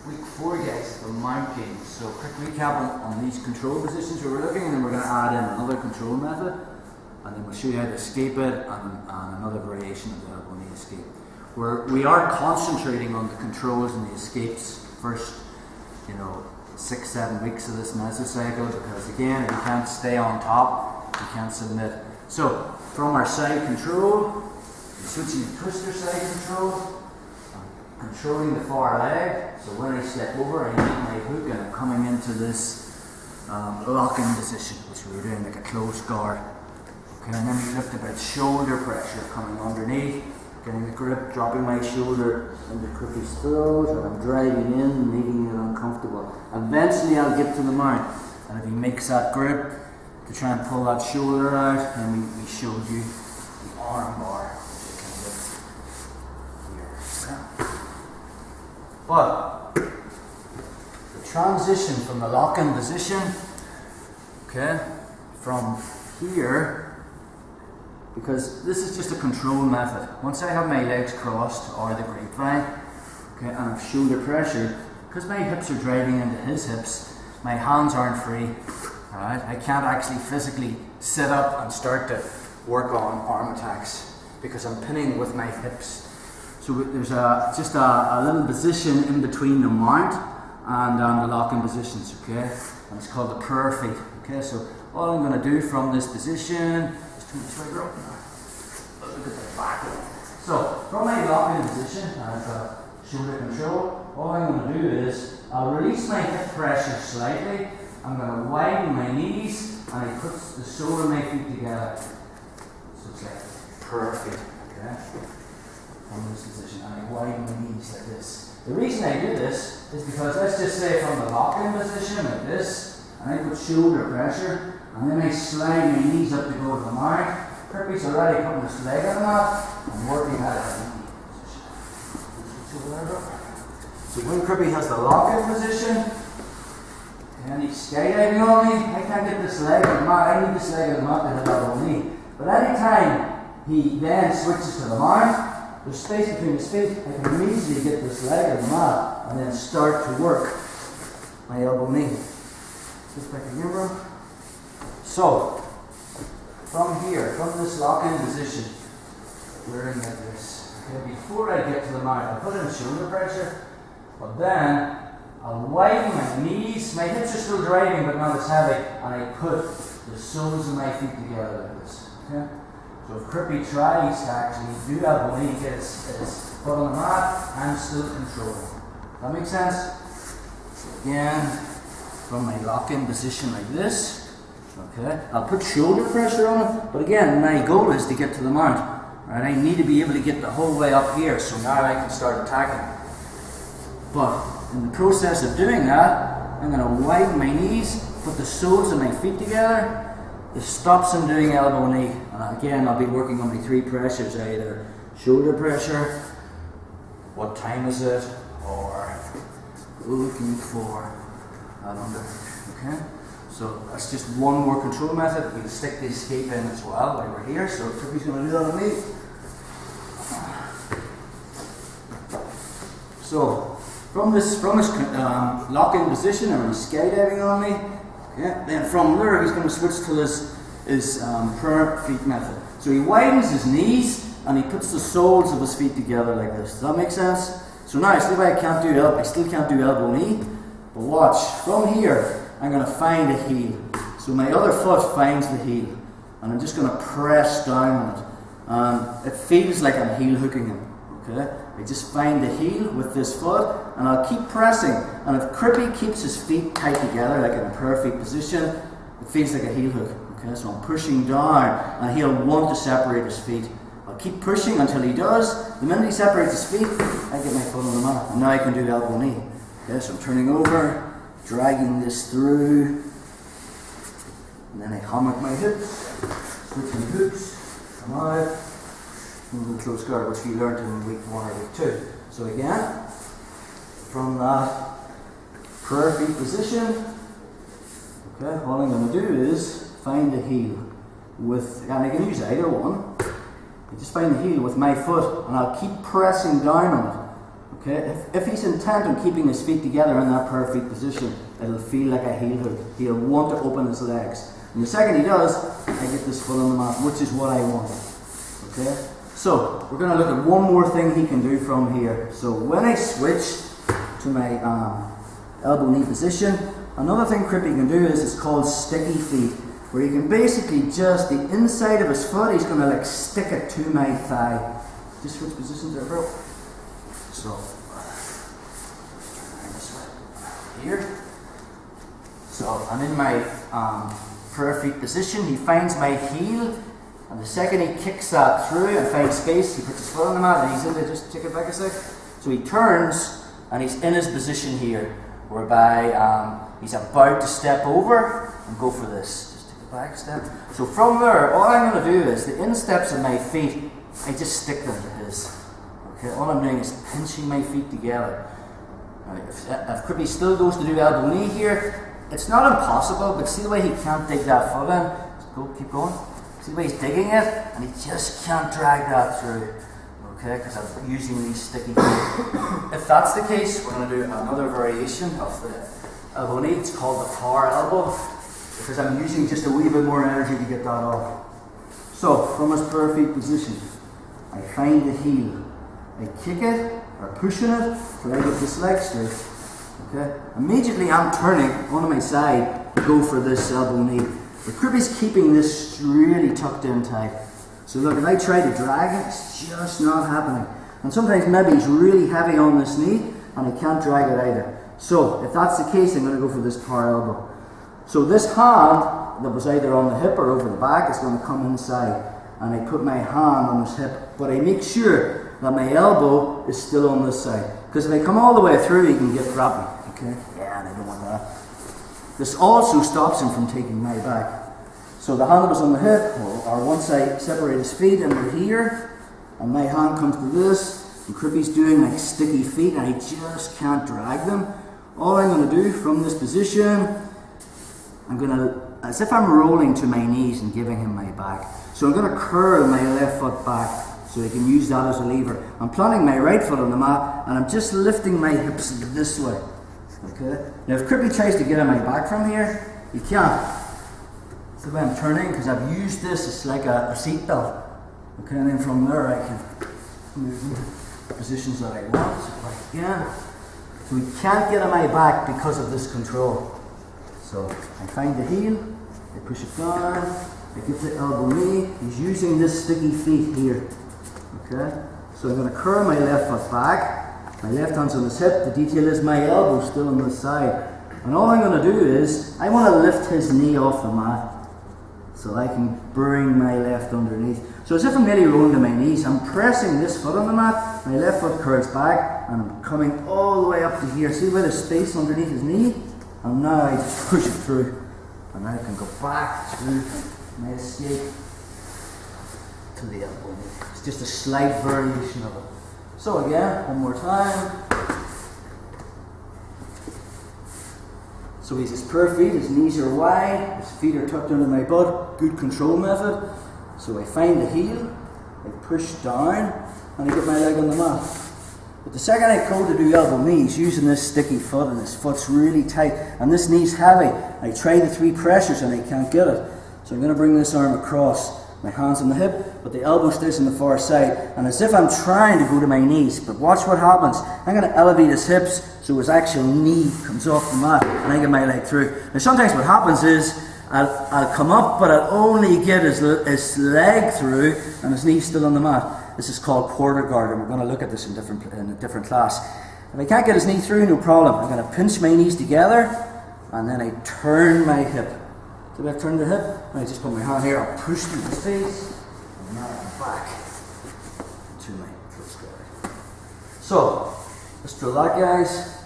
week 4, guys, the mounting. So quick recap on these control positions we were looking, and then we're going to add in another control method, and then we'll show you how to escape it, and another variation of the elbow knee escape. We are concentrating on the controls and the escapes first, 6-7 weeks of this mesocycle, because again, if you can't stay on top, you can't submit. So from our side control, we're switching to twister side control. I'm controlling the far leg, so when I step over, I need my hook and I'm coming into this locking position, which we were doing like a close guard. Okay, and then we lift about shoulder pressure coming underneath, getting the grip, dropping my shoulder into Crookie's throat, and I'm driving in, making it uncomfortable. Eventually I'll get to the mount, and if he makes that grip to try and pull that shoulder out, then we showed you the arm bar. But the transition from the lock-in position, okay, from here, because this is just a control method. Once I have my legs crossed or the grapevine, okay, and I have shoulder pressure, because my hips are driving into his hips, my hands aren't free. Alright, I can't actually physically sit up and start to work on arm attacks because I'm pinning with my hips. So there's just a little position in between the mount and the lock-in positions, okay? And it's called the prayer feet, okay? So all I'm going to do from this position is turn the trigger up now. Look at the back. So from my lock-in position, I've got shoulder control. All I'm going to do is I'll release my hip pressure slightly. I'm going to widen my knees and I put the sole of my feet together. So it's like prayer feet, okay? From this position, and I widen my knees like this. The reason I do this is because, let's just say from the lock-in position like this, and I put shoulder pressure, and then I slide my knees up to go to the mount. Kirby's already putting his leg on that, and working at a knee position. So when Kirby has the lock-in position, and he's skydiving on me, I can't get this leg on the mat. I need this leg on the mat to hit elbow knee. But anytime he then switches to the mount, there's space between his feet, I can immediately get this leg on the mat and then start to work my elbow knee. Just back again, bro. So, from here, from this lock-in position, we're in like this. Okay, before I get to the mount, I put in shoulder pressure, but then I'll widen my knees. My hips are still driving, but not as heavy, and I put the soles of my feet together like this. Okay? So if Crippy tries to actually do elbow knee, get his foot on the mat, I'm still controlling. That makes sense? So again, from my lock-in position like this, okay, I'll put shoulder pressure on it, but again, my goal is to get to the mount. Right? I need to be able to get the whole way up here, so now I can start attacking. But in the process of doing that, I'm going to widen my knees, put the soles of my feet together. It stops him doing elbow knee, and again I'll be working on my 3 pressures, either shoulder pressure, what time is it, or looking for that under. Okay, so that's just one more control method. We'll stick the escape in as well while we're here. So Trippy's going to do that on me. So from this lock-in position, and he's skydiving on me. Yeah, then from there he's going to switch to his prayer feet method. So he widens his knees and he puts the soles of his feet together like this. Does that make sense? So now, see why I still can't do elbow knee. But watch, from here I'm going to find the heel. So my other foot finds the heel, and I'm just going to press down on it. And it feels like I'm heel hooking him. Okay, I just find the heel with this foot, and I'll keep pressing. And if Crippy keeps his feet tight together, like in a perfect position, it feels like a heel hook. Okay, so I'm pushing down, and he'll want to separate his feet. I'll keep pushing until he does. The minute he separates his feet, I get my foot on the mat, and now I can do elbow knee. Okay, so I'm turning over, dragging this through, and then I hammock my hips, switching hooks, come out. Moving close guard, which we learned in week 1 or week 2. So again, from that prayer feet position, okay, all I'm going to do is find the heel with, and I can use either one. I just find the heel with my foot, and I'll keep pressing down on it. Okay, if he's intent on keeping his feet together in that perfect position, it'll feel like a heel hook. He'll want to open his legs. And the second he does, I get this foot on the mat, which is what I want. Okay, so we're going to look at one more thing he can do from here. So when I switch to my elbow knee position, another thing Crippy can do is it's called sticky feet, where you can basically just, the inside of his foot, he's going to like stick it to my thigh. Just switch positions there, bro. So, here. So I'm in my prayer feet position. He finds my heel, and the second he kicks that through and finds space, he puts his foot on the mat and he's in there. Just check it back a sec. So he turns and he's in his position here, whereby he's about to step over and go for this. Just take it back a step. So from there, all I'm going to do is the insteps of my feet, I just stick them to his. Okay, all I'm doing is pinching my feet together. If Crippy still goes to do elbow knee here, it's not impossible, but see the way he can't dig that foot in? Just go, keep going. See the way he's digging it, and he just can't drag that through. Okay, because I'm using these sticky feet. If that's the case, we're going to do another variation of the elbow knee. It's called the power elbow, because I'm using just a wee bit more energy to get that off. So, from his prayer feet position, I find the heel. I kick it, or pushing it, till I get this leg straight. Okay? Immediately I'm turning onto my side to go for this elbow knee. But Crippy's keeping this really tucked in tight. So look, if I try to drag it, it's just not happening. And sometimes maybe he's really heavy on this knee, and I can't drag it either. So, if that's the case, I'm going to go for this power elbow. So this hand, that was either on the hip or over the back, is going to come inside. And I put my hand on his hip, but I make sure that my elbow is still on this side. Because if I come all the way through, he can get crappy. Okay? Yeah, and I don't want that. This also stops him from taking my back. So the hand was on the hip, or once I separate his feet and we're here, and my hand comes to this, and Crippy's doing like sticky feet, and I just can't drag them. All I'm going to do from this position, I'm going to, as if I'm rolling to my knees and giving him my back. So I'm going to curl my left foot back, so I can use that as a lever. I'm planting my right foot on the mat, and I'm just lifting my hips this way. Okay? Now if Crippy tries to get on my back from here, he can't. That's the way I'm turning, because I've used this as like a seat belt. Okay, and then from there I can move into positions that I want. So like again. So he can't get on my back because of this control. So I find the heel, I push it down, I get the elbow knee. He's using this sticky feet here. Okay, so I'm going to curl my left foot back, my left hand's on his hip, the detail is my elbow still on this side. And all I'm going to do is, I want to lift his knee off the mat, so I can bring my left underneath. So as if I'm nearly rolling to my knees, I'm pressing this foot on the mat, my left foot curls back, and I'm coming all the way up to here. See where there's space underneath his knee? And now I just push it through, and I can go back through my escape to the elbow knee. It's just a slight variation of it. So again, one more time. So he's his prayer feet, his knees are wide, his feet are tucked under my butt, good control method. So I find the heel, I push down, and I get my leg on the mat. But the second I go to do elbow knee, he's using this sticky foot, and his foot's really tight, and this knee's heavy. I try the 3 pressures and I can't get it. So I'm going to bring this arm across, my hands on the hip, but the elbow stays on the far side, and as if I'm trying to go to my knees. But watch what happens. I'm going to elevate his hips so his actual knee comes off the mat, and I get my leg through. Now sometimes what happens is, I'll come up, but I'll only get his leg through, and his knee's still on the mat. This is called quarter guard, and we're going to look at this in a different class. If I can't get his knee through, no problem. I'm going to pinch my knees together, and then I turn my hip. So I turn the hip, and I just put my hand here, I'll push through his face, and now I'm back to my twist guard. So, let's drill that, guys.